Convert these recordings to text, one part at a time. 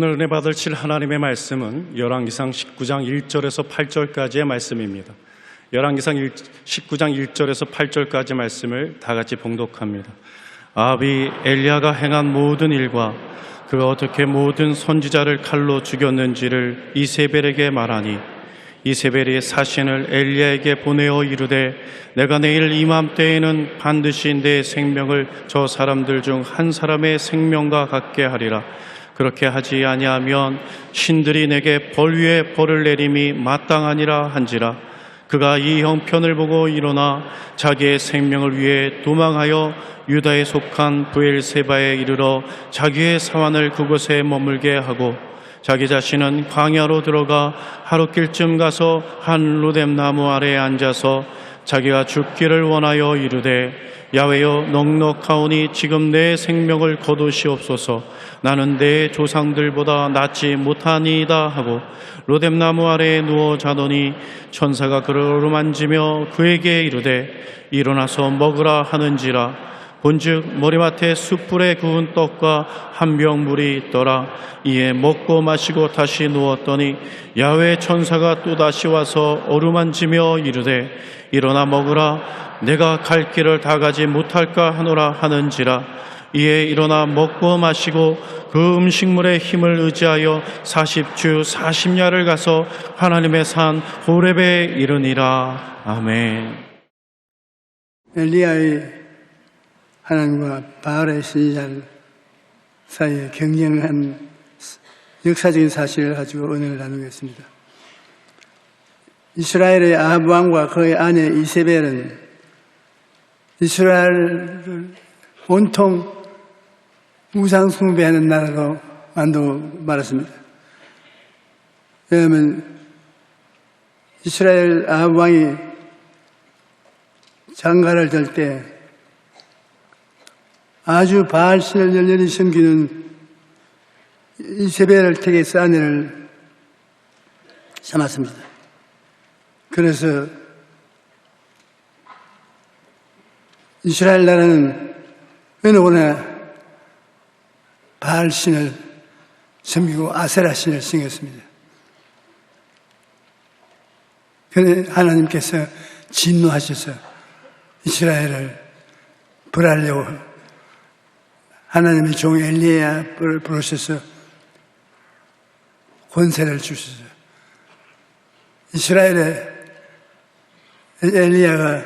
오늘 은혜 받으실 하나님의 말씀은 열왕기상 19장 1절에서 8절까지의 말씀입니다. 열왕기상 19장 1절에서 8절까지 말씀을 다 같이 봉독합니다. 아합이 엘리야가 행한 모든 일과 그가 어떻게 모든 선지자를 칼로 죽였는지를 이세벨에게 말하니 이세벨이 사신을 엘리야에게 보내어 이르되 내가 내일 이맘때에는 반드시 내 생명을 저 사람들 중 한 사람의 생명과 같게 하리라. 그렇게 하지 아니하면 신들이 내게 벌 위에 벌을 내림이 마땅하니라 한지라. 그가 이 형편을 보고 일어나 자기의 생명을 위해 도망하여 유다에 속한 브엘세바에 이르러 자기의 사환을 그곳에 머물게 하고 자기 자신은 광야로 들어가 하룻길쯤 가서 한 로뎀나무 아래에 앉아서 자기가 죽기를 원하여 이르되 야훼여 넉넉하오니 지금 내 생명을 거두시옵소서. 나는 내 조상들보다 낫지 못하니이다 하고 로뎀나무 아래에 누워 자더니 천사가 그를 어루만지며 그에게 이르되 일어나서 먹으라 하는지라. 본즉 머리맡에 숯불에 구운 떡과 한 병 물이 있더라. 이에 먹고 마시고 다시 누웠더니 야훼 천사가 또다시 와서 어루만지며 이르되 일어나 먹으라. 내가 갈 길을 다 가지 못할까 하노라 하는지라. 이에 일어나 먹고 마시고 그 음식물의 힘을 의지하여 40주 40야를 가서 하나님의 산 호렙에 이르니라. 아멘. 엘리야의 하나님과 바알의 선지자 사이에 경쟁을 한 역사적인 사실을 가지고 은혜를 나누겠습니다. 이스라엘의 아합 왕과 그의 아내 이세벨은 이스라엘을 온통 우상 숭배하는 나라로 만들고 말았습니다. 왜냐하면 이스라엘 아합 왕이 장가를 들 때 아주 바알신을 열렬히 섬기는 이세벨을 택해서 아내를 삼았습니다. 그래서 이스라엘 나라는 어느 거나 바알신을 섬기고 아세라신을 섬겼습니다. 그런데 하나님께서 진노하셔서 이스라엘을 벌하려고 하나님의 종 엘리야를 부르셔서 권세를 주셔서 이스라엘의 엘리야가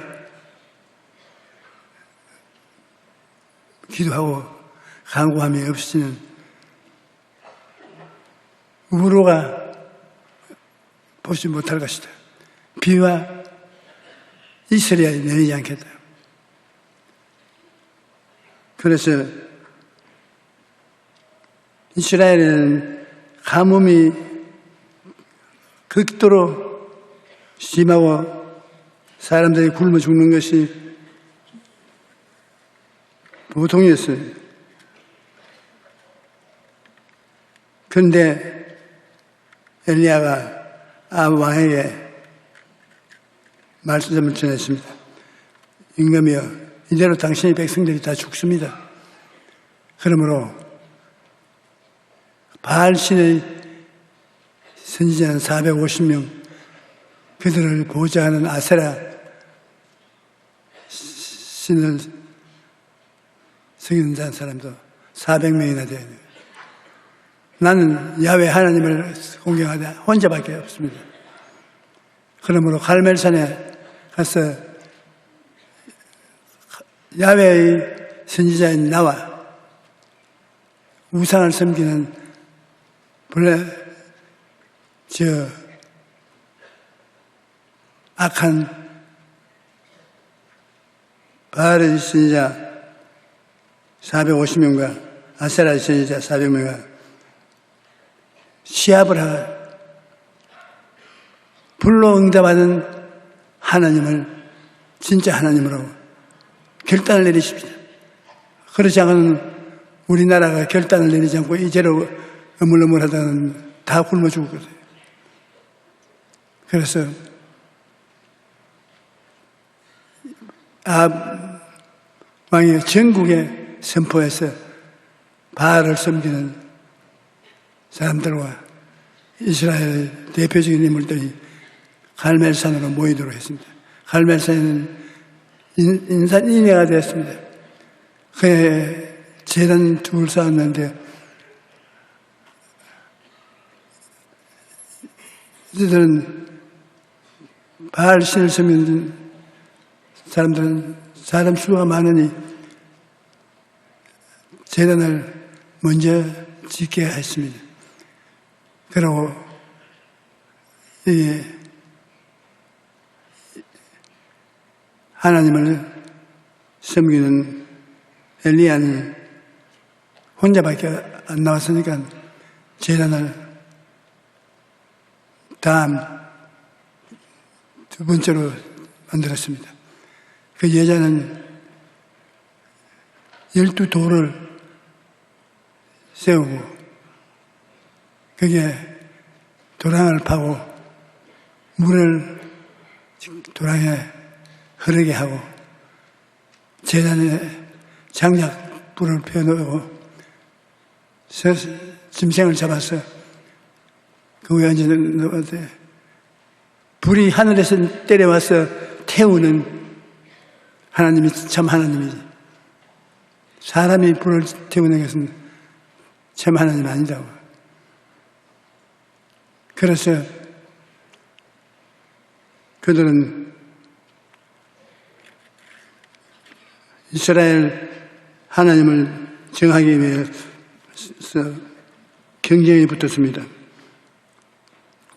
기도하고 간구함이 없이는 우로가 보지 못할 것이다. 비와 이스라엘이 내리지 않겠다. 그래서 이스라엘에는 가뭄이 극도로 심하고 사람들이 굶어 죽는 것이 보통이었어요. 그런데 엘리야가 아합 왕에게 말씀을 전했습니다. 임금이여, 이대로 당신의 백성들이 다 죽습니다. 그러므로 바알신의 선지자는 450명, 그들을 보좌하는 아세라 신을 섬기는 사람도 400명이나 돼야 돼요. 나는 야훼 하나님을 공경하되 혼자밖에 없습니다. 그러므로 갈멜산에 가서 야훼의 선지자인 나와 우상을 섬기는 본래 악한 바알의 선지자 450명과 아세라의 선지자 400명과 시합을 하고 불로 응답하는 하나님을 진짜 하나님으로 결단을 내리십시다. 그렇지 않으면 우리나라가 결단을 내리지 않고 이대로 어물어물하다는 다 굶어 죽을 거예요. 그래서 아합 왕이 전국에 선포해서 바알을 섬기는 사람들과 이스라엘 대표적인 인물들이 갈멜산으로 모이도록 했습니다. 갈멜산은 인산인해가 되었습니다. 그에 제단 둘 쌓았는데 이들은 바알 신을 섬기는 사람들은 사람 수가 많으니 제단을 먼저 짓게 했습니다. 그리고 이게 하나님을 섬기는 엘리야는 혼자밖에 안 나왔으니까 제단을 다음 두 번째로 만들었습니다. 그 여자는 12돌을 세우고 거기에 도랑을 파고 물을 도랑에 흐르게 하고 제단에 장작불을 펴놓고 짐승을 잡아서 그 위에 앉아놓는데 불이 하늘에서 때려와서 태우는 하나님이 참 하나님이지. 사람이 불을 태우는 것은 참 하나님 아니다고. 그래서 그들은 이스라엘 하나님을 정하기 위해서 경쟁에 붙었습니다.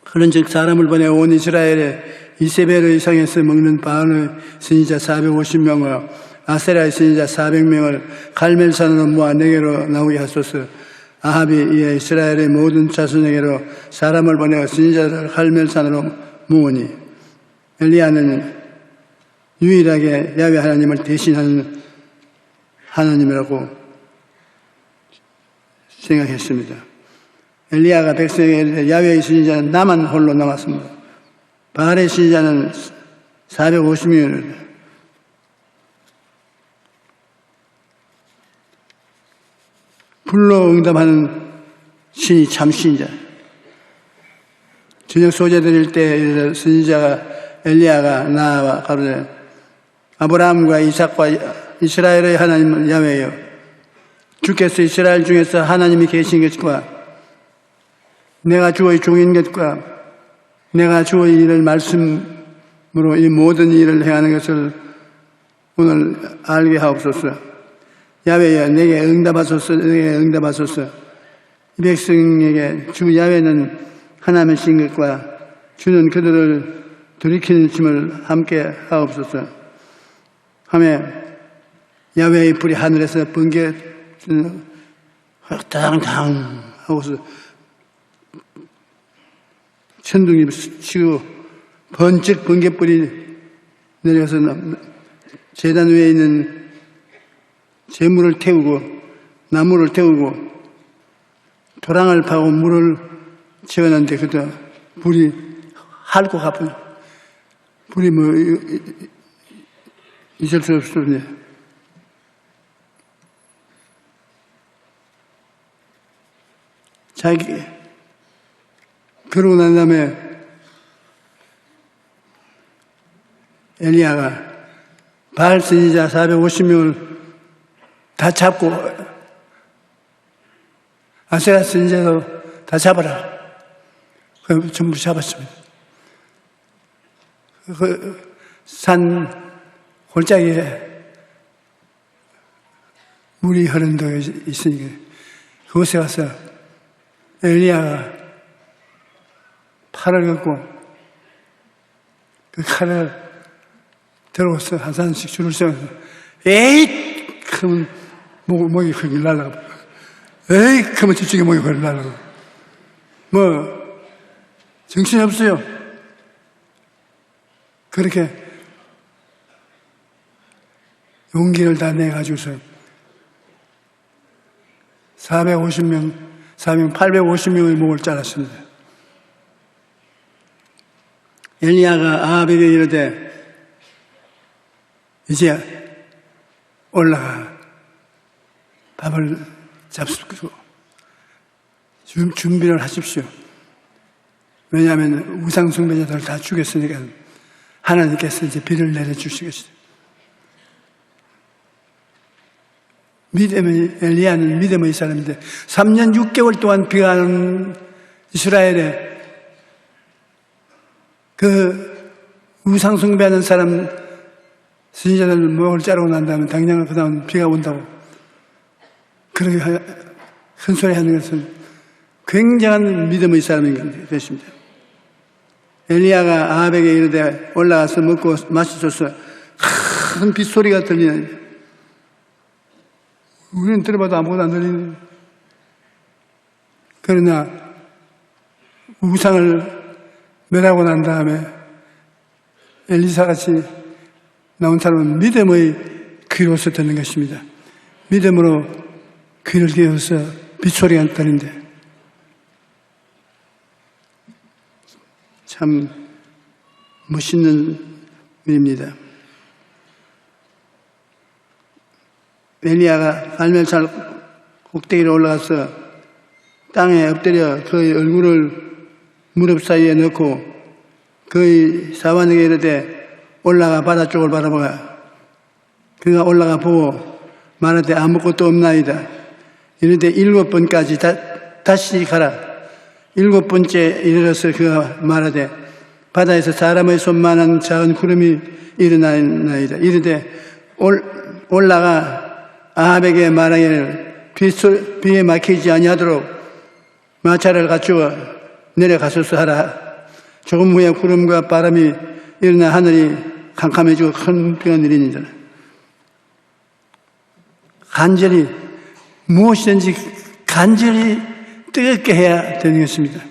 그런즉 사람을 보내 온 이스라엘에 이세벨의 성에서 먹는 바알의 선지자 450명과 아세라의 선지자 400명을 갈멜산으로 모아 내게로 나오게 하소서. 아합이 이에 이스라엘의 모든 자손에게로 사람을 보내 선지자를 갈멜산으로 모으니 엘리야는 유일하게 야훼 하나님을 대신하는 하나님이라고 생각했습니다. 엘리야가 백성에게 야훼의 선지자는 나만 홀로 남았습니다. 바알의 선지자는 450명을 불로 응답하는 신이 참 신자. 저녁 소재 드릴 때 선지자가 엘리야가 나와 가로되 아브라함과 이삭과 이스라엘의 하나님 야훼여 주께서 이스라엘 중에서 하나님이 계신 것과 내가 주의 종인 것과 내가 주의 일을 말씀으로 이 모든 일을 행하는 것을 오늘 알게 하옵소서. 야훼여 내게 응답하소서. 내게 응답하소서. 이 백성에게 주 야훼는 하나님이신 것과 주는 그들을 돌이키는 힘을 함께 하옵소서 하며 야훼의 불이 하늘에서 번개 당당 하고서 천둥이 치고 번쩍 번개불이 내려서 제단 위에 있는 재물을 태우고 나무를 태우고 도랑을 파고 물을 채워놨는데 그때 불이 핥고 가버려. 불이 뭐 있을 수 없었네. 자기 그러고 난 다음에 엘리야가 바알 선지자 450명을 다 잡고 아세라 선지자도 다 잡아라. 그 전부 잡았습니다. 그 산 골짜기에 물이 흐르는 데가 있으니까 그곳에 가서 엘리야가 팔을 걷고 그 칼을 들고서 한 사람씩 줄을 세워서 에잇! 그러면 목이 거기 날아가. 에잇! 그러면 저쪽에 목이 거기 날아가. 뭐 정신이 없어요. 그렇게 용기를 다 내가지고서 850명의 목을 잘랐습니다. 엘리야가 아합에게 이르되 이제 올라가 밥을 잡수고 준비를 하십시오. 왜냐하면 우상숭배자들 다 죽였으니까 하나님께서 이제 비를 내려주시겠어요. 엘리야는 믿음의 사람인데 3년 6개월 동안 비가 오는 이스라엘에 그 우상숭배하는 사람 선지자들 목을 자르고 난 다음에 당장 그 다음 비가 온다고 그렇게 큰 소리 하는 것은 굉장한 믿음의 사람인 것입니다. 엘리야가 아합에게 이르되 올라가서 먹고 마시소서. 큰 빗소리가 들리는. 우리는 들어봐도 아무것도 안 들리는. 그러나 우상을 멸하고 난 다음에 엘리사같이 나온 사람은 믿음의 귀로서 듣는 것입니다. 믿음으로 귀를 기울여서 빗소리가 들리는데 참 멋있는 일입니다. 엘리야가 갈멜산 꼭대기로 올라가서 땅에 엎드려 그의 얼굴을 무릎 사이에 넣고 그의 사환에게 이르되 올라가 바다 쪽을 바라보라. 그가 올라가 보고 말하되 아무것도 없나이다. 이르되 7번까지 다시 가라. 7번째 이르러서 그가 말하되 바다에서 사람의 손만한 작은 구름이 일어나나이다. 이르되 올라가 아합에게 말하기를 비에 막히지 아니하도록 마차를 갖추어 내려가소서 하라. 조금 후에 구름과 바람이 일어나 하늘이 캄캄해지고 큰 비가 내리니라. 간절히 무엇이든지 간절히 뜨겁게 해야 되는 것입니다.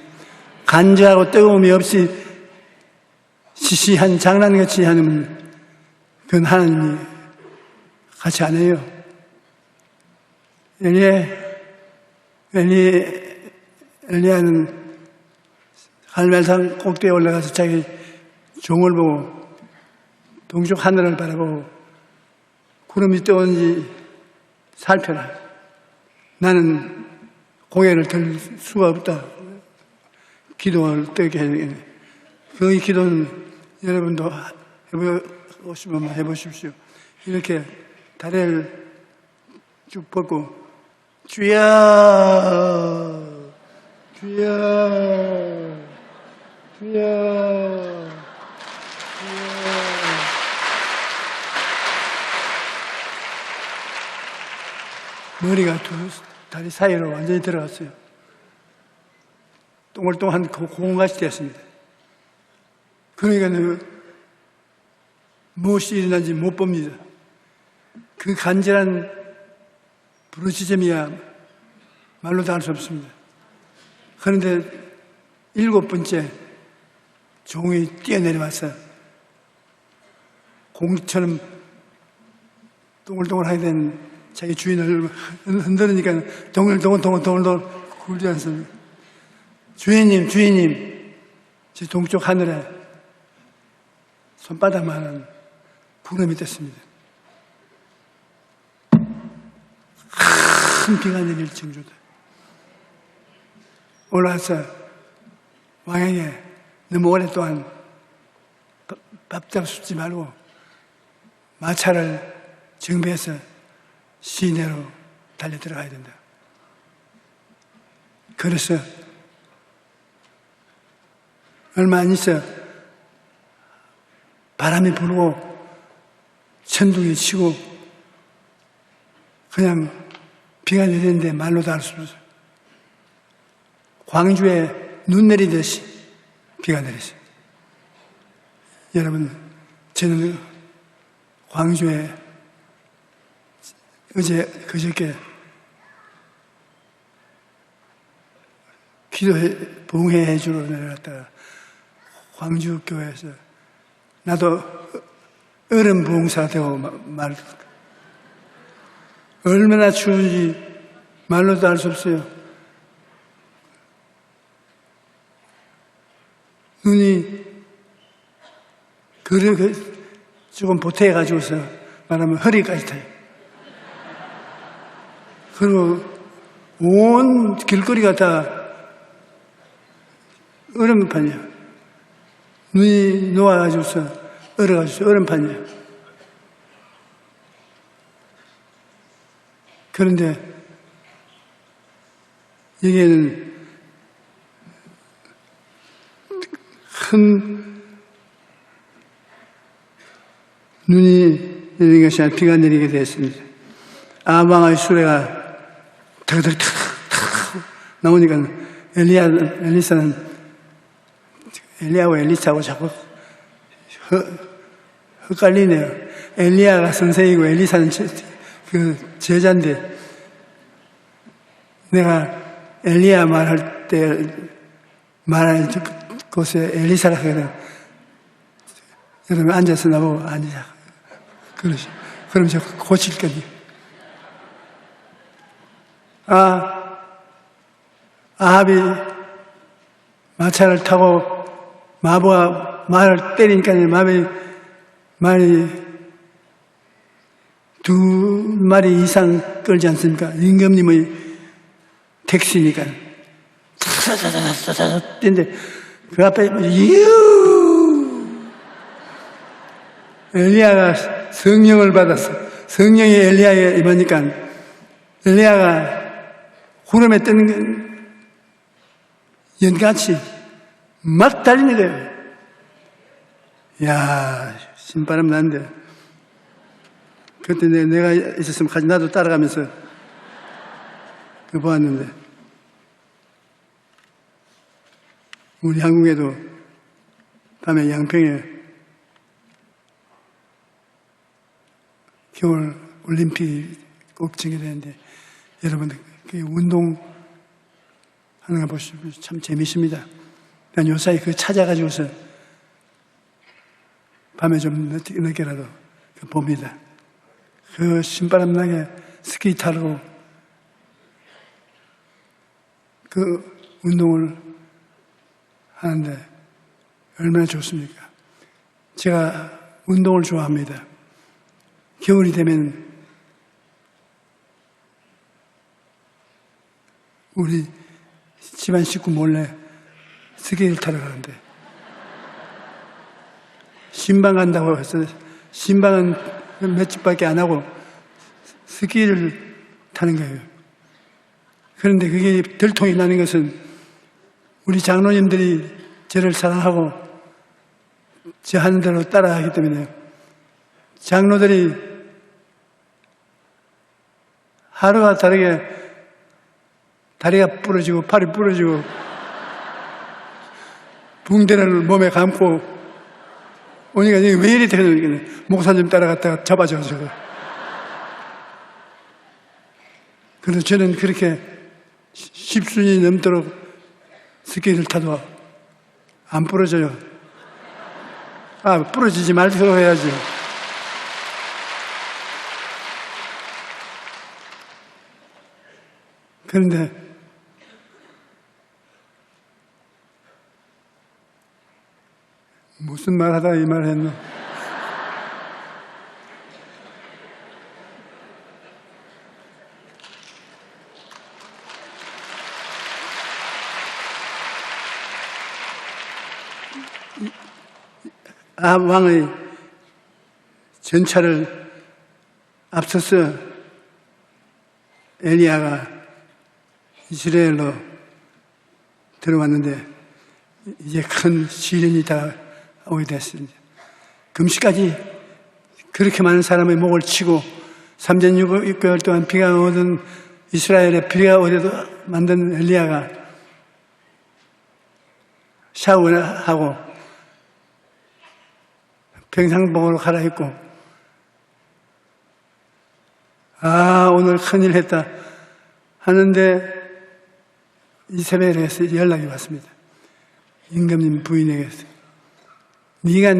간절하고 뜨거움이 없이 시시한 장난같이 하는 그건 하나님이 같이 안 해요. 엘리야는 갈멜산 꼭대기에 올라가서 자기 종을 보고 동쪽 하늘을 바라보고 구름이 떠오는지 살펴라. 나는 고개를 들 수가 없다. 기도를 뜨게 해야 되겠네. 그 기도는 여러분도 해보시면 해보십시오. 이렇게 다리를 쭉 뻗고 주여 주여 주여 머리가 두 다리 사이로 완전히 들어갔어요. 동글동글한 공같이 되었습니다. 그러니까 무엇이 일어난지 못 봅니다. 그 간절한 부르짖음이야 말로도 할 수 없습니다. 그런데 7번째 종이 뛰어내려와서 공처럼 동글동글하게 된 자기 주인을 흔들으니까 동글동글 굴지 않습니다. 주인님 제 동쪽 하늘에 손바닥만한 구름이 떴습니다. 큰 비가 내릴 정도다. 올라와서 왕에게 너무 오랫동안 밥 잡수지 말고 마차를 정비해서 시내로 달려 들어가야 된다. 그래서 얼마 안 있어 바람이 불고 천둥이 치고 그냥 비가 내리는데 말로도 할 수 없어요. 광주에 눈 내리듯이 비가 내렸어요. 여러분, 저는 광주에 그저께 봉해해 주러 내려갔다가 광주 교회에서 나도 얼음 봉사 되고 얼마나 추운지 말로도 알 수 없어요. 눈이 조금 보태가지고서 말하면 허리까지 타요. 그리고 온 길거리가 다 얼음판이야. 눈이 녹아가지고서 얼어가지고 얼음판이야. 그런데 여기에는 큰 눈이 내리는 것이 아니라 비가 내리게 되었습니다. 아방의 수레가 탁탁탁 나오니까 엘리야하고 엘리사하고 자꾸 헷갈리네요. 엘리야가 선생이고 엘리사는 그 제자인데, 내가 엘리야 말할 때 말할 곳에 엘리사라 하거든. 여러분 앉아서 나보고 앉으자. 그럼 저 고칠 거니. 아합이 마차를 타고 마부가 말을 때리니까 말이 2마리 이상 끌지 않습니까? 임금님의 택시니까. 근데 그 앞에 엘리야가 성령을 받았어. 성령이 엘리야에 임하니까 엘리야가 구름에 뜨는 연같이 막 달리는 거예요. 이야, 신바람 나는데. 그때 내가 있었으면 같이 나도 따라가면서 그 보았는데, 우리 한국에도 밤에 양평에 겨울 올림픽이 꼭 전개되는데, 여러분 그 운동하는 거 보시면 참 재미있습니다. 난 요사이 그 찾아가지고서 밤에 좀 늦게라도 봅니다. 그 신바람 나게 스키 타고 그 운동을 하는데 얼마나 좋습니까? 제가 운동을 좋아합니다. 겨울이 되면 우리 집안 식구 몰래 스키를 타러 가는데, 신방 간다고 해서 신방은 몇 집밖에 안 하고 스키를 타는 거예요. 그런데 그게 들통이 나는 것은 우리 장로님들이 저를 사랑하고 저 하는 대로 따라하기 때문에, 장로들이 하루가 다르게 다리가 부러지고 팔이 부러지고 붕대를 몸에 감고 오니까 왜 이리 되는 목사님 따라갔다가 잡아줘서. 그래서 저는 그렇게 10순이 넘도록 스키를 타도 안 부러져요. 부러지지 말고 해야지. 그런데 무슨 말 하다가 이 말을 했노? 아합 왕의 전차를 앞서서 엘리야가 이스라엘로 들어왔는데, 이제 큰 시련이 다 오게 됐습니다. 금시까지 그렇게 많은 사람의 목을 치고 3년 6개월 동안 비가 오던 이스라엘에 비가 오려도 만든 엘리야가 샤워를 하고 평상복으로 갈아입고, 오늘 큰일 했다 하는데 이세벨에서 연락이 왔습니다. 임금님 부인에게서. 네가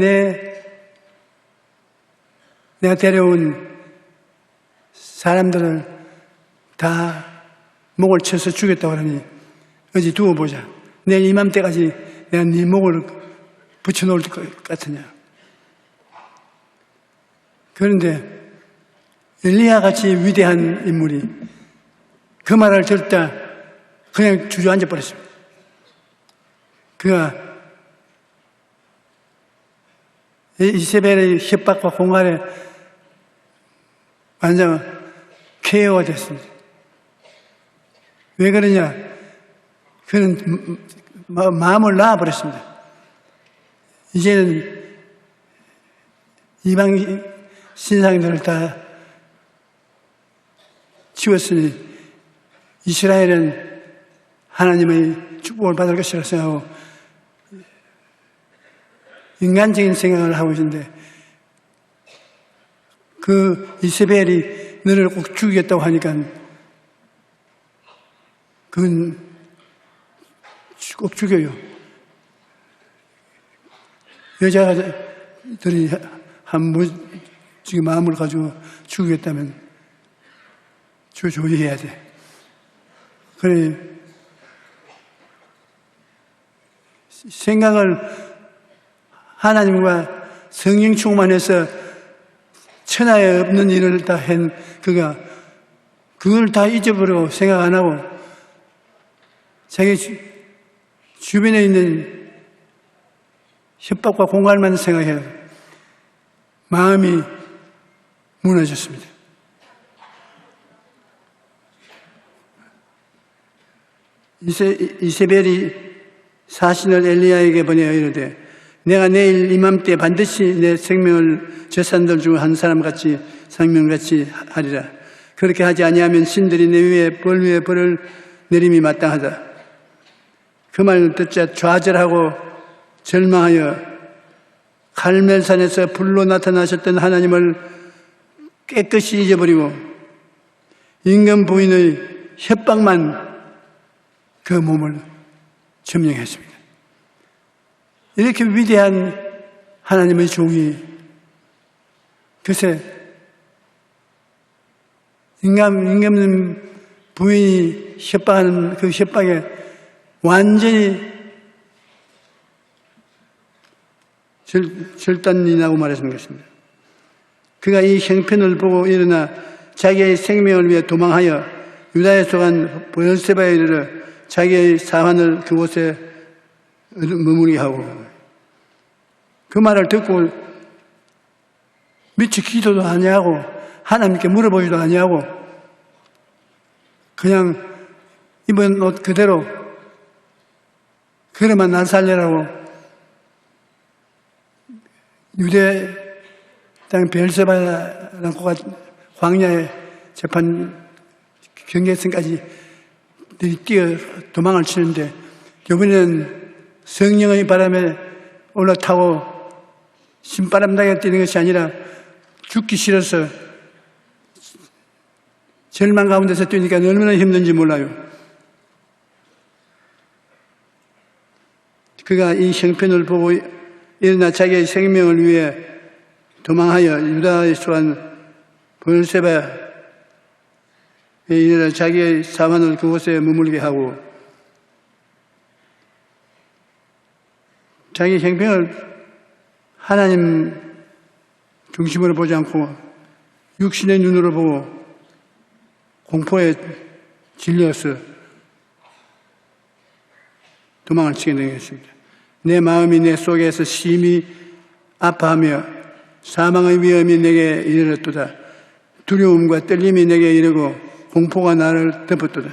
내가 데려온 사람들을 다 목을 쳐서 죽였다고 그러니 어디 두고 보자. 내일 이맘때까지 내가 네 목을 붙여놓을 것 같으냐. 그런데 엘리야 같이 위대한 인물이 그 말을 듣다 그냥 주저앉아 버렸습니다. 그가 이세벨의 협박과 공갈에 완전 KO가 됐습니다. 왜 그러냐? 그는 마음을 놔버렸습니다. 이제는 이방 신상들을 다 치웠으니 이스라엘은 하나님의 축복을 받을 것이라고 생각하고 인간적인 생각을 하고 있는데 그 이세벨이 너를 꼭 죽이겠다고 하니까 그건 꼭 죽여요. 여자들이 지금 마음을 가지고 죽이겠다면 조리해야 돼. 그래 생각을 하나님과 성령 충만해서 천하에 없는 일을 다 한 그가 그걸 다 잊어버리고 생각 안 하고 자기 주변에 있는 협박과 공갈만 생각해요. 마음이 무너졌습니다. 이세벨이 사신을 엘리야에게 보내어 이르되 내가 내일 이맘때 반드시 내 생명을 제산들 중 한 사람같이 생명같이 하리라. 그렇게 하지 아니하면 신들이 내 위에 벌을 내림이 마땅하다. 그 말을 듣자 좌절하고 절망하여 갈멜산에서 불로 나타나셨던 하나님을 깨끗이 잊어버리고 임금 부인의 협박만 그 몸을 점령했습니다. 이렇게 위대한 하나님의 종이 글쎄 임금 부인이 협박하는 그 협박에 완전히 절단이 나고 말했던 것입니다. 그가 이 형편을 보고 일어나 자기의 생명을 위해 도망하여 유다에 속한 브엘세바에 이르러 자기의 사환을 그곳에 머무르게 하고 그 말을 듣고 미처 기도도 아니하고 하나님께 물어보지도 아니하고 그냥 입은 옷 그대로 그래만 날 살려라고 유대 땅 베엘세바라는 광야의 재판 경계선까지 뛰어 도망을 치는데 이번에는 성령의 바람에 올라타고 신바람나게 뛰는 것이 아니라 죽기 싫어서 절망 가운데서 뛰니까 얼마나 힘든지 몰라요. 그가 이 형편을 보고 일어나 자기의 생명을 위해 도망하여 유다에 속한 브엘세바에 이르러 자기의 사환을 그곳에 머물게 하고 자기 형편을 하나님 중심으로 보지 않고 육신의 눈으로 보고 공포에 질려서 도망을 치게 된 것입니다. 내 마음이 내 속에서 심히 아파하며 사망의 위험이 내게 이르렀도다. 두려움과 떨림이 내게 이르고 공포가 나를 덮었도다.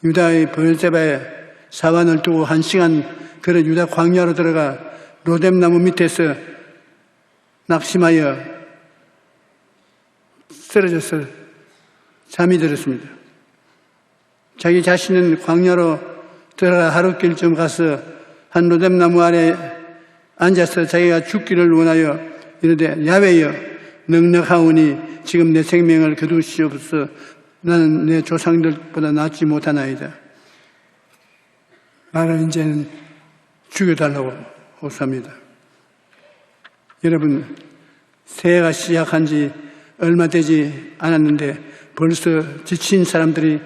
유다의 브엘세바에 사환을 두고 1시간 그런 유다 광야로 들어가 로뎀나무 밑에서 낙심하여 쓰러져서 잠이 들었습니다. 자기 자신은 광야로 들어가 하루길쯤 가서 한 로뎀나무 아래 앉아서 자기가 죽기를 원하여 이르되 야훼여 넉넉하오니 지금 내 생명을 거두시옵소서. 나는 내 조상들보다 낫지 못하나이다. 나를 이제는 죽여달라고 호소합니다. 여러분, 새해가 시작한 지 얼마 되지 않았는데 벌써 지친 사람들이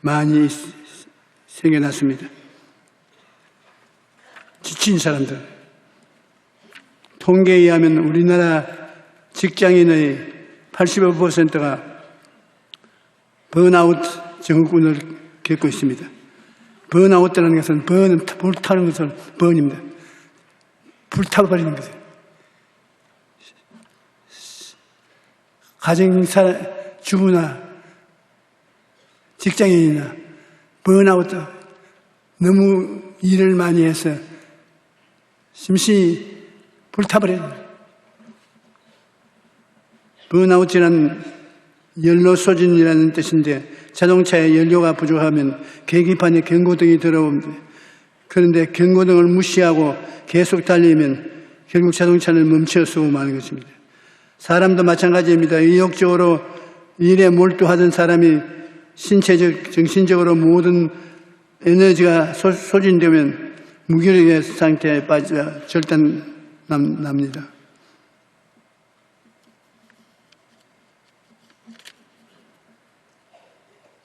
많이 생겨났습니다. 지친 사람들. 통계에 의하면 우리나라 직장인의 85%가 번아웃 증후군을 겪고 있습니다. 번아웃이라는 것은 번은 불타는 것을 번입니다. 불타버리는 것을. 주부나 직장인이나 번아웃, 너무 일을 많이 해서 심신이 불타버려요. 번아웃이란 연료소진이라는 뜻인데 자동차에 연료가 부족하면 계기판에 경고등이 들어옵니다. 그런데 경고등을 무시하고 계속 달리면 결국 자동차는 멈춰서고 마는 것입니다. 사람도 마찬가지입니다. 의욕적으로 일에 몰두하던 사람이 신체적, 정신적으로 모든 에너지가 소진되면 무기력의 상태에 빠져 절단납니다.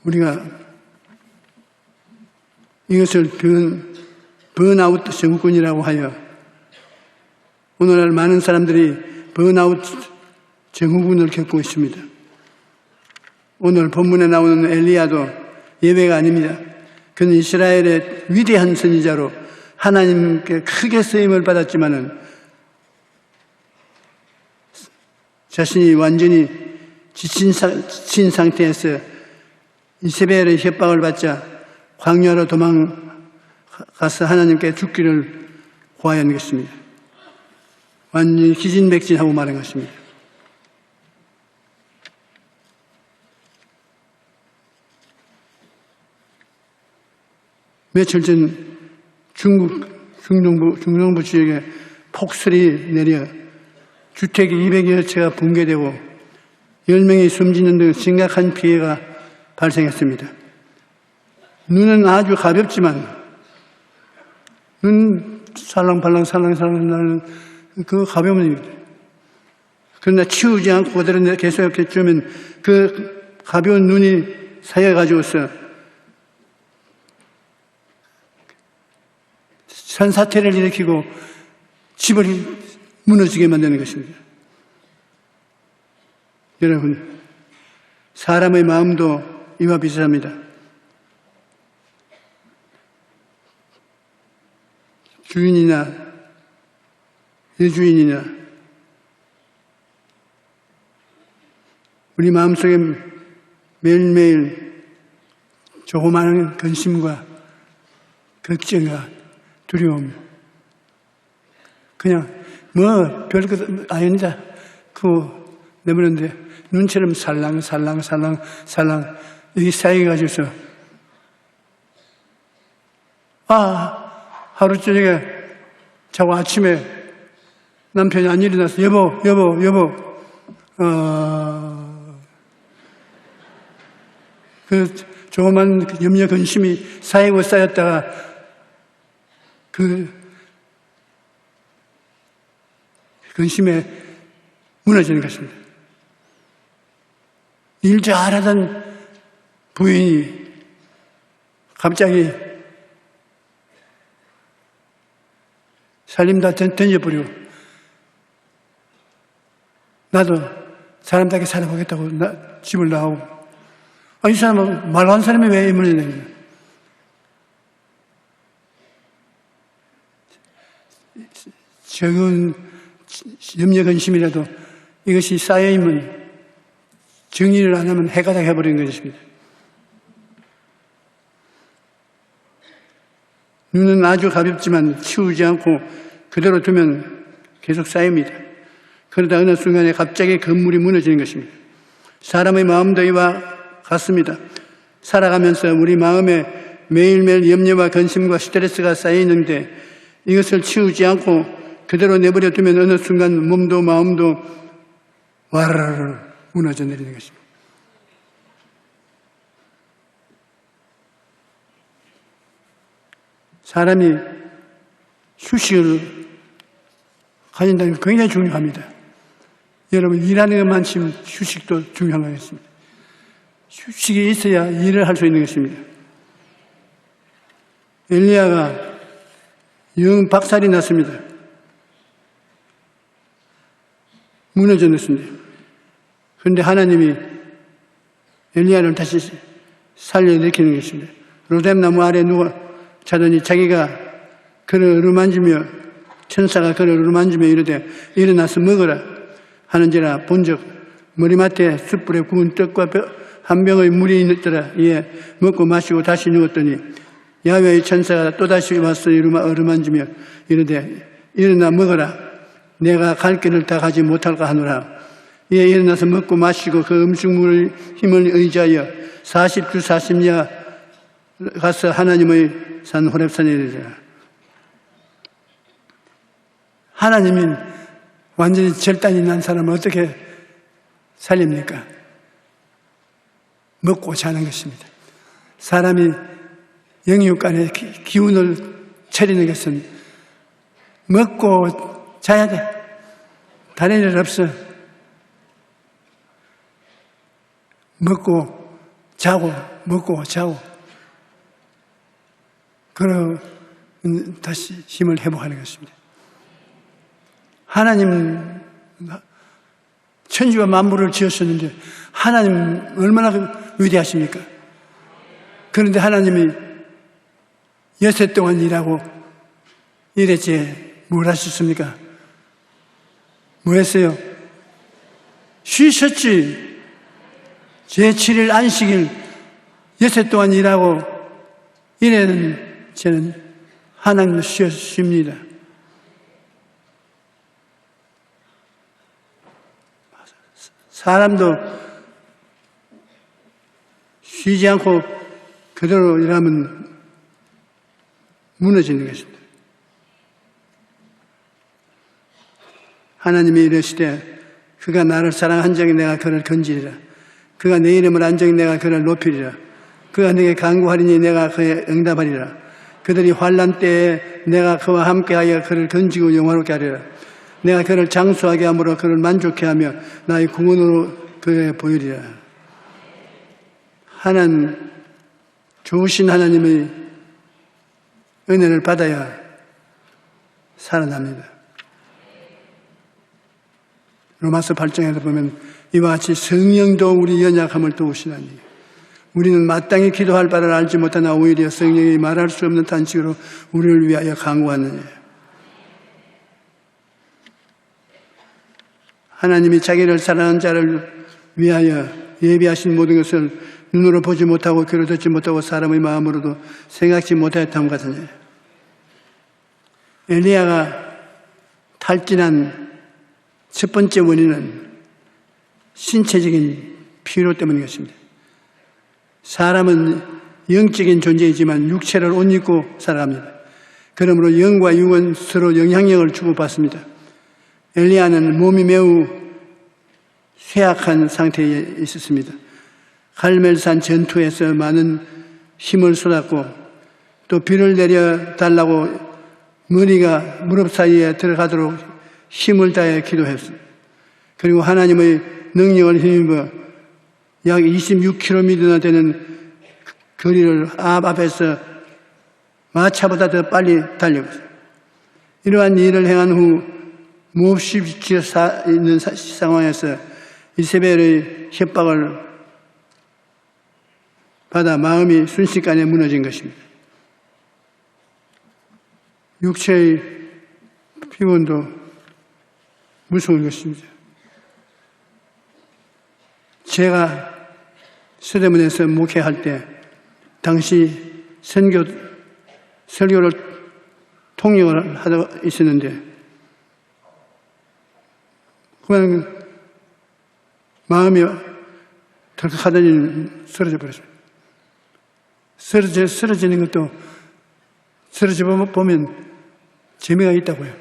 우리가 이것을 번아웃 증후군이라고 하여 오늘날 많은 사람들이 번아웃 증후군을 겪고 있습니다. 오늘 본문에 나오는 엘리야도 예외가 아닙니다. 그는 이스라엘의 위대한 선지자로 하나님께 크게 쓰임을 받았지만은 자신이 완전히 지친 상태에서 이세벨의 협박을 받자 광야로 도망가서 하나님께 죽기를 구하는 것입니다. 완전히 기진맥진하고 마는 것입니다. 며칠 전 중국 중동부 지역에 폭설이 내려 주택이 200여 채가 붕괴되고 10명이 숨지는 등 심각한 피해가 발생했습니다. 눈은 아주 가볍지만 눈 살랑팔랑 나는 그 가벼운 일입니다. 그러나 치우지 않고 그대로 계속 이렇게 주면 그 가벼운 눈이 쌓여가지고서 산사태를 일으키고 집을 무너지게 만드는 것입니다. 여러분, 사람의 마음도 이와 비슷합니다. 주인이나 여주인이나 우리 마음속에 매일매일 조그마한 근심과 걱정과 두려움, 그냥 뭐 별것 아니다 그거 내버렸는데 눈처럼 살랑 여기 쌓여가지고서 하루 저녁에 자고 아침에 남편이 안 일어나서 여보 그 조그만 염려 근심이 쌓이고 쌓였다가 그 근심에 무너지는 것입니다. 일 잘하던 부인이 갑자기 살림 다 던져버리고 나도 사람답게 살아보겠다고 집을 나오고 이 사람은 말한 사람이 왜 임을 내냐. 적은 염려 근심이라도 이것이 쌓여있으면 정리를 안 하면 해가 다 해버리는 것입니다. 눈은 아주 가볍지만 치우지 않고 그대로 두면 계속 쌓입니다. 그러다 어느 순간에 갑자기 건물이 무너지는 것입니다. 사람의 마음도 이와 같습니다. 살아가면서 우리 마음에 매일매일 염려와 근심과 스트레스가 쌓이는데 이것을 치우지 않고 그대로 내버려 두면 어느 순간 몸도 마음도 와르르 무너져 내리는 것입니다. 사람이 휴식을 가진다는 게 굉장히 중요합니다. 여러분, 일하는 것만큼 휴식도 중요한 것입니다. 휴식이 있어야 일을 할 수 있는 것입니다. 엘리야가 영 박살이 났습니다. 무너졌습니다. 그런데 하나님이 엘리야를 다시 살려내키는 것입니다. 로뎀나무 아래 누워 자더니 자기가 그를 어루만지며 천사가 그를 어루만지며 이르되 일어나서 먹으라 하는지라 본즉 머리맡에 숯불에 구운 떡과 한 병의 물이 있더라. 이에 먹고 마시고 다시 누웠더니 야훼의 천사가 또다시 와서 어루만지며 이르되 일어나 먹어라. 내가 갈 길을 다 가지 못할까 하노라. 이에 일어나서 먹고 마시고 그 음식물의 힘을 의지하여 40주 40야 가서 하나님의 산 호렙산에 이르더라. 하나님이 완전히 절단이 난 사람을 어떻게 살립니까? 먹고 자는 것입니다. 사람이 영육간의 기운을 차리는 것은 먹고 자야 돼. 다른 일 없어. 먹고 자고 먹고 자고 그러 다시 힘을 회복하는 것입니다. 하나님 천지와 만물을 지으셨는데 하나님 얼마나 위대하십니까? 그런데 하나님이 여섯 동안 일하고 이랬지 뭘 하셨습니까? 뭐 했어요? 쉬셨지. 제7일 안식일 여섯 동안 일하고 이래는 저는 하나님 쉬었습니다. 사람도 쉬지 않고 그대로 일하면 무너지는 것입니다. 하나님이 이르시되 그가 나를 사랑한 적이 내가 그를 건지리라. 그가 내 이름을 안 적이 내가 그를 높이리라. 그가 내게 간구하리니 내가 그에 응답하리라. 그들이 환난 때에 내가 그와 함께하여 그를 건지고 영화롭게 하리라. 내가 그를 장수하게 함으로 그를 만족케 하며 나의 구원으로 그에 보이리라. 하나님, 좋으신 하나님의 은혜를 받아야 살아납니다. 로마서 8장에서 보면 이와 같이 성령도 우리 연약함을 도우시나니 우리는 마땅히 기도할 바를 알지 못하나 오히려 성령이 말할 수 없는 탄식으로 우리를 위하여 간구하느니 하나님이 자기를 사랑하는 자를 위하여 예비하신 모든 것을 눈으로 보지 못하고 귀로 듣지 못하고 사람의 마음으로도 생각지 못하였다는 같으니 엘리야가 탈진한 첫 번째 원인은 신체적인 피로 때문인 것입니다. 사람은 영적인 존재이지만 육체를 옷 입고 살아갑니다. 그러므로 영과 육은 서로 영향력을 주고받습니다. 엘리야는 몸이 매우 쇠약한 상태에 있었습니다. 갈멜산 전투에서 많은 힘을 쏟았고 또 비를 내려달라고 머리가 무릎 사이에 들어가도록 힘을 다해 기도했습니다. 그리고 하나님의 능력을 힘입어 약 26km나 되는 거리를 앞에서 마차보다 더 빨리 달려갔어요. 이러한 일을 행한 후 몹시 지쳐 있는 상황에서 이세벨의 협박을 받아 마음이 순식간에 무너진 것입니다. 육체의 피곤도 무서운 것입니다. 제가 서대문에서 목회할 때 당시 설교를 통역을 하고 있었는데 그냥 마음이 덜컥하더니 쓰러져 버렸어요. 쓰러지는 것도 쓰러져 보면 재미가 있다고요.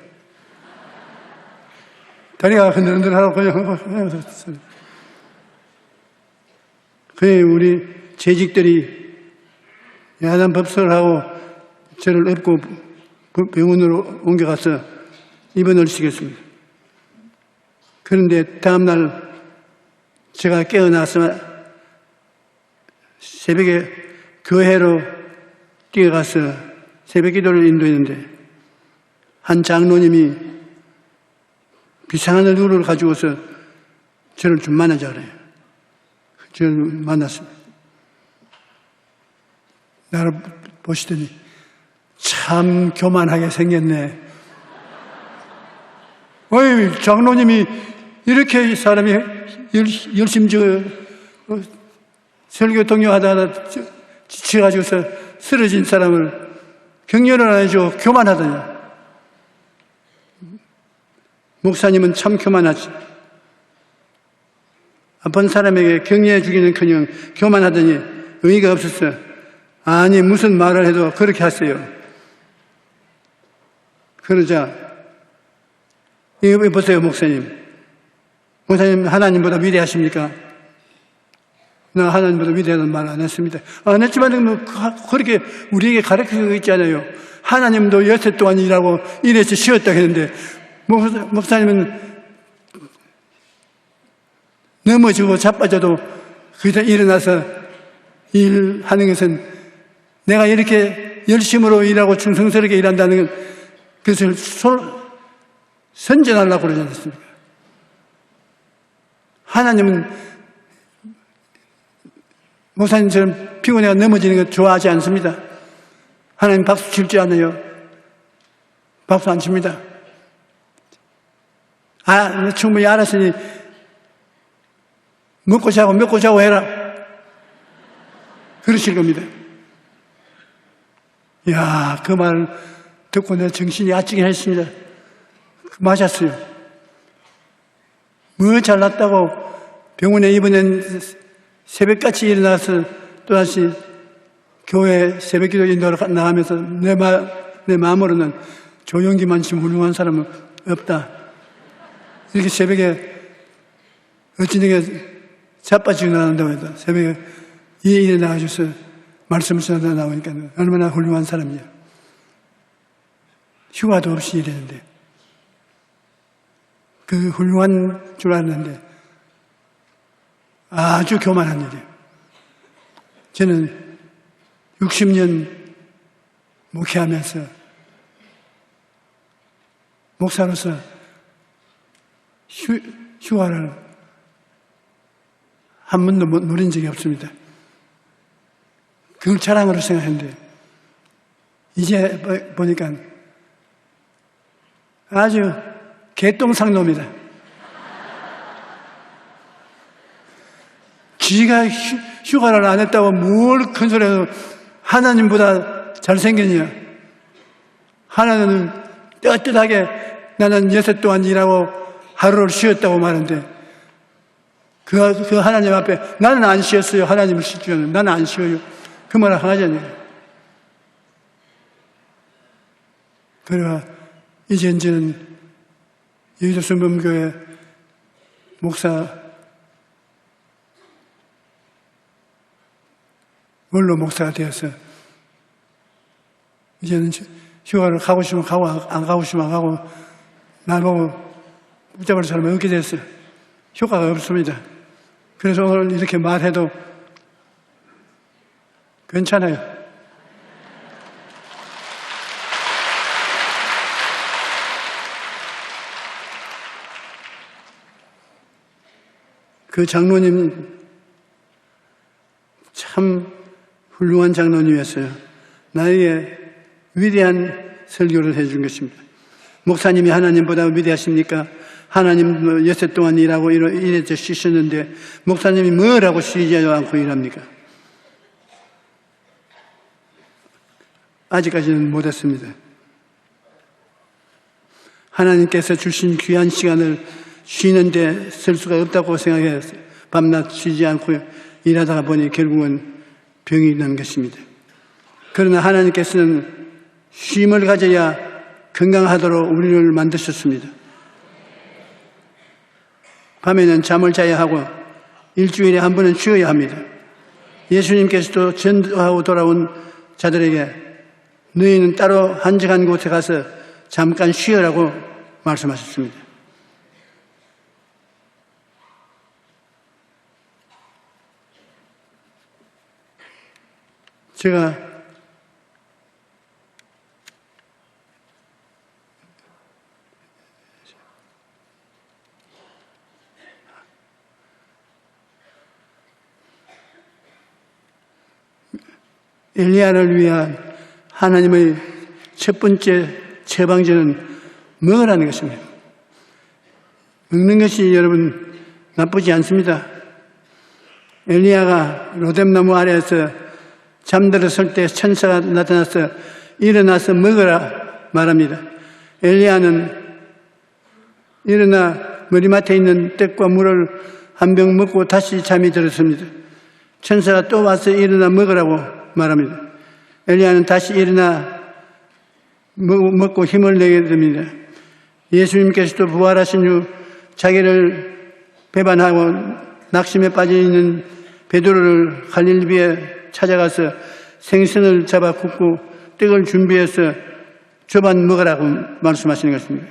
다리가 흔들흔들하고 그냥 그에 우리 재직들이 야단 법석을 하고 저를 업고 병원으로 옮겨가서 입원을 시켰습니다. 그런데 다음날 제가 깨어나서 새벽에 교회로 뛰어가서 새벽 기도를 인도했는데 한 장로님이 비상한 얼굴을 가지고서 저를 좀 만나자 그래요. 저를 만났습니다. 나를 보시더니 참 교만하게 생겼네. 어이, 장로님이 이렇게 사람이 열심히 설교 동료하다가 지쳐가지고서 쓰러진 사람을 격려를 안 해주고 교만하더니, 목사님은 참 교만하지. 아픈 사람에게 격려해 주기는커녕 교만하더니 의의가 없었어. 아니, 무슨 말을 해도 그렇게 하세요. 그러자, 이거 보세요, 목사님. 목사님 하나님보다 위대하십니까? 나 하나님보다 위대하다는 말 안 했습니다. 안 했지만 뭐 그렇게 우리에게 가르치고 있잖아요. 하나님도 여태 동안 일하고 이래서 쉬었다 했는데, 목사님은 넘어지고 자빠져도 거기다 일어나서 일하는 것은, 내가 이렇게 열심으로 일하고 충성스럽게 일한다는 것을 선전하려고 그러지 않습니까? 하나님은 목사님처럼 피곤해가 넘어지는 것 좋아하지 않습니다. 하나님 박수 칠 줄 아네요. 박수 안 칩니다. 충분히 알았으니 먹고 자고 해라. 그러실 겁니다. 이야, 그 말 듣고 내 정신이 아찌긴 했습니다. 맞았어요. 뭐 잘났다고 병원에 입원한 새벽같이 일어나서 또다시 교회 새벽기도 인도로 나가면서 내 마음으로는 조용기만큼 훌륭한 사람은 없다. 이렇게 새벽에 어찌되게 자빠지고 나간다고 해도 새벽에 일어나가셔서 말씀을 전하다 나오니까 얼마나 훌륭한 사람이야. 휴가도 없이 일했는데, 그 훌륭한 줄 알았는데 아주 교만한 일이에요. 저는 60년 목회하면서 목사로서 휴가를 한 번도 누린 적이 없습니다. 그걸 자랑으로 생각했는데 이제 보니까 아주 개똥상놈이다. 지가 휴가를 안 했다고 뭘 큰 소리 해서 하나님보다 잘생겼냐. 하나님은 떳떳하게 나는 여섯 동안 일하고 하루를 쉬었다고 말하는데 그 하나님 앞에 나는 안 쉬었어요. 하나님을 쉬지는 나는 안 쉬어요. 그 말을 하잖아요. 그래가 이제는 여의도 성범교회 목사 원로 목사가 되어서 이제는 휴가를 가고 싶으면 가고 안 가고 싶으면 안 가고 나보고 붙잡을 사람이 없게 됐어요. 효과가 없습니다. 그래서 오늘 이렇게 말해도 괜찮아요. 그 장로님 참 훌륭한 장로님이었어요. 나에게 위대한 설교를 해준 것입니다. 목사님이 하나님보다 위대하십니까? 하나님 여섯 동안 일하고 이래서 쉬셨는데 목사님이 뭐라고 쉬지 않고 일합니까? 아직까지는 못했습니다. 하나님께서 주신 귀한 시간을 쉬는데 쓸 수가 없다고 생각해서 밤낮 쉬지 않고 일하다가 보니 결국은 병이 난 것입니다. 그러나 하나님께서는 쉼을 가져야 건강하도록 우리를 만드셨습니다. 밤에는 잠을 자야 하고 일주일에 한 번은 쉬어야 합니다. 예수님께서도 전도하고 돌아온 자들에게 너희는 따로 한적한 곳에 가서 잠깐 쉬어라고 말씀하셨습니다. 제가 엘리야를 위한 하나님의 첫 번째 처방전은 먹으라는 것입니다. 먹는 것이 여러분 나쁘지 않습니다. 엘리야가 로뎀나무 아래에서 잠들었을 때 천사가 나타나서 일어나서 먹으라 말합니다. 엘리야는 일어나 머리맡에 있는 떡과 물을 한 병 먹고 다시 잠이 들었습니다. 천사가 또 와서 일어나 먹으라고 말합니다. 엘리야는 다시 일어나 먹고 힘을 내게 됩니다. 예수님께서도 부활하신 후 자기를 배반하고 낙심에 빠져 있는 베드로를 갈릴리비에 찾아가서 생선을 잡아 굽고 떡을 준비해서 조반 먹으라고 말씀하시는 것입니다.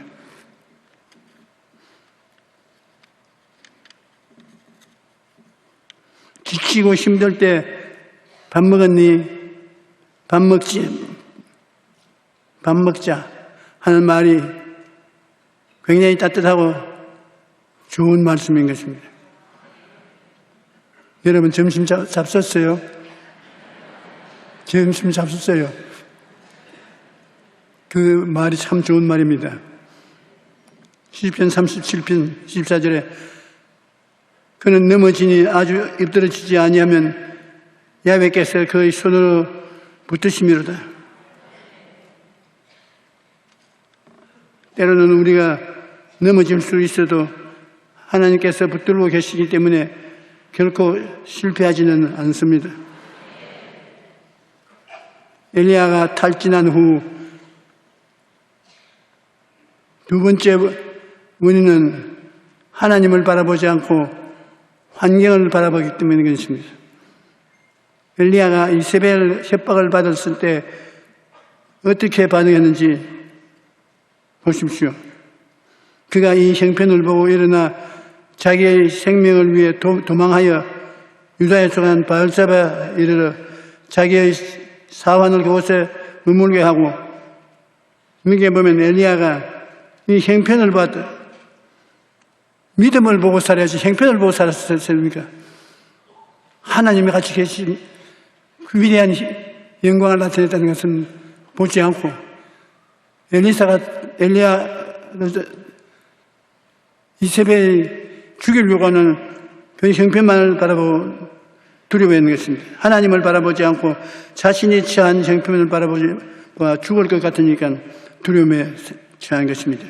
지치고 힘들 때 밥 먹었니? 밥 먹자 하는 말이 굉장히 따뜻하고 좋은 말씀인 것입니다. 여러분 점심 잡섰어요? 점심 잡섰어요? 그 말이 참 좋은 말입니다. 시편 37편 14절에 그는 넘어지니 아주 엎드러지지 아니하면 야훼께서 그의 손으로 붙드심이로다. 때로는 우리가 넘어질 수 있어도 하나님께서 붙들고 계시기 때문에 결코 실패하지는 않습니다. 엘리야가 탈진한 후 두 번째 원인은 하나님을 바라보지 않고 환경을 바라보기 때문인 것입니다. 엘리야가 이세벨 협박을 받았을 때 어떻게 반응했는지 보십시오. 그가 이 형편을 보고 일어나 자기의 생명을 위해 도망하여 유다에 속한 바알사바에 이르러 자기의 사환을 그곳에 머물게 하고, 여기에 보면 엘리야가 이 형편을 봤다. 믿음을 보고 살아야지 형편을 보고 살았습니까? 하나님이 같이 계신 그 위대한 영광을 나타냈다는 것은 보지 않고, 엘리야를 이세벨이 죽이려고 하는 그 형편만을 바라보고 두려워하는 것입니다. 하나님을 바라보지 않고 자신이 처한 형편을 바라보지 죽을 것 같으니까 두려움에 처한 것입니다.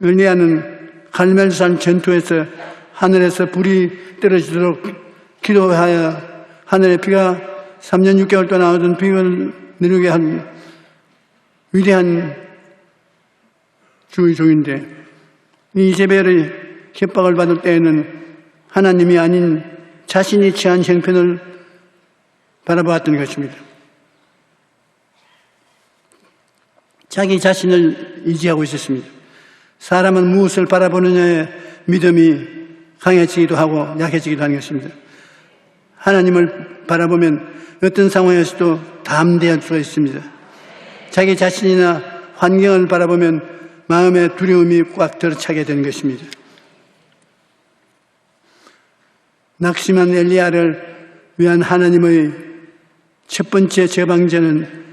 엘리야는 갈멜산 전투에서 하늘에서 불이 떨어지도록 기도하여 하늘에 비가 3년 6개월 동안 오던 비를 내리게 한 위대한 주의 종인데, 이세벨의 협박을 받을 때에는 하나님이 아닌 자신이 처한 형편을 바라보았던 것입니다. 자기 자신을 의지하고 있었습니다. 사람은 무엇을 바라보느냐에 믿음이 강해지기도 하고 약해지기도 하는 것입니다. 하나님을 바라보면 어떤 상황에서도 담대할 수가 있습니다. 자기 자신이나 환경을 바라보면 마음의 두려움이 꽉 들어차게 되는 것입니다. 낙심한 엘리야를 위한 하나님의 첫 번째 처방전은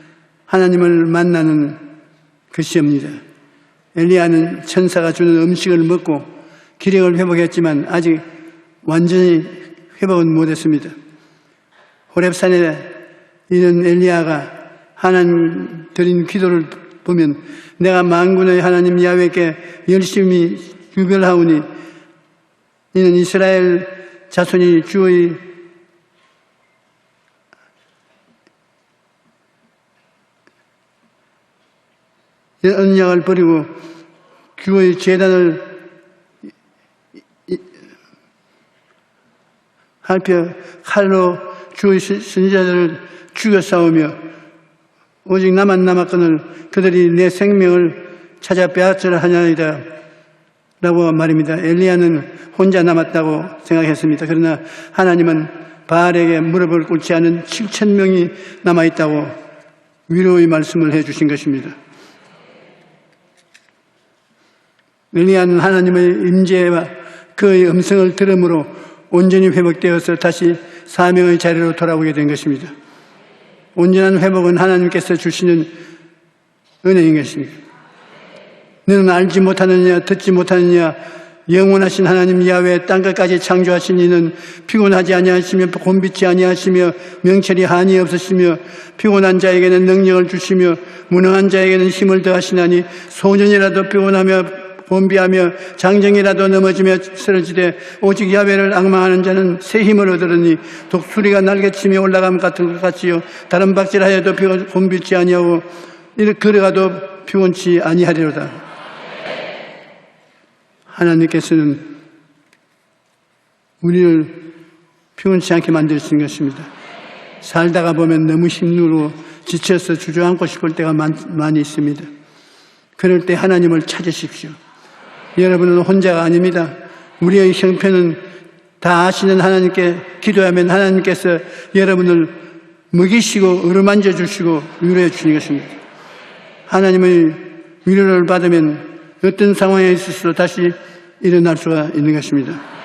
하나님을 만나는 것이옵니다. 엘리야는 천사가 주는 음식을 먹고 기력을 회복했지만 아직 완전히 회복은 못했습니다. 호렙산에 있는 엘리야가 하나님 드린 기도를 보면 내가 만군의 하나님 야훼께 열심히 유별하오니 이는 이스라엘 자손이 주의 언약을 버리고 주의 제단을 할펴 칼로 주의 선지자들을 죽여 싸우며 오직 나만 남았거늘 그들이 내 생명을 찾아 빼앗으려 하냐이다 라고 말입니다. 엘리야는 혼자 남았다고 생각했습니다. 그러나 하나님은 바알에게 무릎을 꿇지 않은 7,000명이 남아있다고 위로의 말씀을 해주신 것입니다. 엘리야는 하나님의 임재와 그의 음성을 들음으로 온전히 회복되어서 다시 사명의 자리로 돌아오게 된 것입니다. 온전한 회복은 하나님께서 주시는 은혜인 것입니다. 너는 알지 못하느냐 듣지 못하느냐 영원하신 하나님 야훼 땅끝까지 창조하신 이는 피곤하지 아니하시며 곤비치 아니하시며 명철이 한이 없으시며 피곤한 자에게는 능력을 주시며 무능한 자에게는 힘을 더하시나니 소년이라도 피곤하며 곤비하며 장정이라도 넘어지며 쓰러지되 오직 야훼를 앙망하는 자는 새 힘을 얻으리니 독수리가 날개치며 올라감 같은 것 같이요 다른 박질하여도 곤비치 아니하고 이렇게 걸어가도 피곤치 아니하리로다. 하나님께서는 우리를 피곤치 않게 만드신 것입니다. 살다가 보면 너무 힘들고 지쳐서 주저앉고 싶을 때가 많이 있습니다. 그럴 때 하나님을 찾으십시오. 여러분은 혼자가 아닙니다. 우리의 형편은 다 아시는 하나님께 기도하면 하나님께서 여러분을 먹이시고 어루만져 주시고 위로해 주시는 것입니다. 하나님의 위로를 받으면 어떤 상황에 있어서 다시 일어날 수가 있는 것입니다.